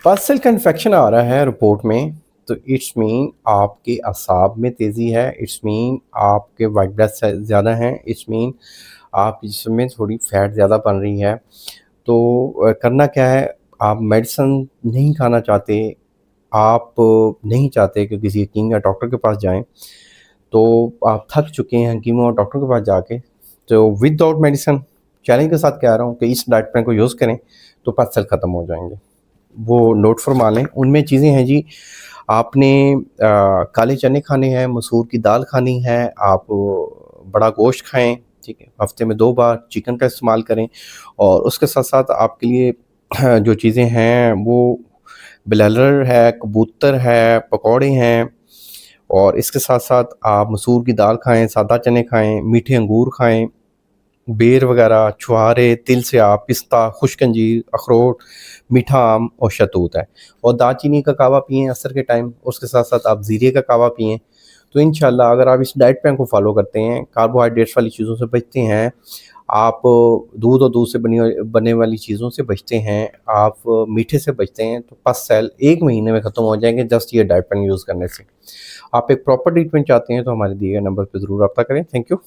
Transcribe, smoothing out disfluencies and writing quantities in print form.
Parcel का infection आ रहा है रिपोर्ट में, तो इट्स मीन आपके असाब में तेज़ी है, इट्स मीन आपके वाइट ब्लड सेल ज़्यादा हैं, इट्स मीन आप जिसमें थोड़ी फैट ज़्यादा बन रही है। तो करना क्या है, आप मेडिसिन नहीं खाना चाहते, आप नहीं चाहते कि किसी हकीम या डॉक्टर के पास जाएँ, तो आप थक चुके हैं हकीमों और डॉक्टर के पास जाके, तो विदाउट मेडिसिन चैलेंज के साथ कह रहा हूँ कि इस डाइट प्लान को यूज़ करें, तो पार्सल ख़त्म हो जाएँगे। वो नोट फरमा लें, उनमें चीज़ें हैं जी। आपने काले चने खाने हैं, मसूर की दाल खानी है, आप बड़ा गोश्त खाएँ, ठीक है? हफ़्ते में 2 बार चिकन का इस्तेमाल करें और उसके साथ-साथ आपके लिए जो चीज़ें हैं वो ब्लेलर है, कबूतर है, पकौड़े हैं और इसके साथ-साथ आप मसूर की दाल खाएँ, सादा चने खाएँ, मीठे अंगूर खाएँ, बेर वगैरह, छुहारे, तिल से आप पिस्ता, खुश्क अंजीर, अखरोट, मीठा आम और शहतूत है। और दालचीनी का कावा पिएँ असर के टाइम, उसके साथ-साथ आप ज़ीरे का कावा पिएँ। तो इंशाल्लाह अगर आप इस डाइट प्लान को फ़ॉलो करते हैं, कार्बोहाइड्रेट्स वाली चीज़ों से बचते हैं, आप दूध और दूध से बने वाली चीज़ों से बचते हैं, आप मीठे से बचते हैं, तो पस सेल 1 महीने में ख़त्म हो जाएँगे जस्ट ये डाइट प्लान यूज़ करने से। आप एक प्रॉपर ट्रीटमेंट चाहते हैं तो हमारे दिए गए नंबर पे ज़रूर राब्ता करें। Thank you.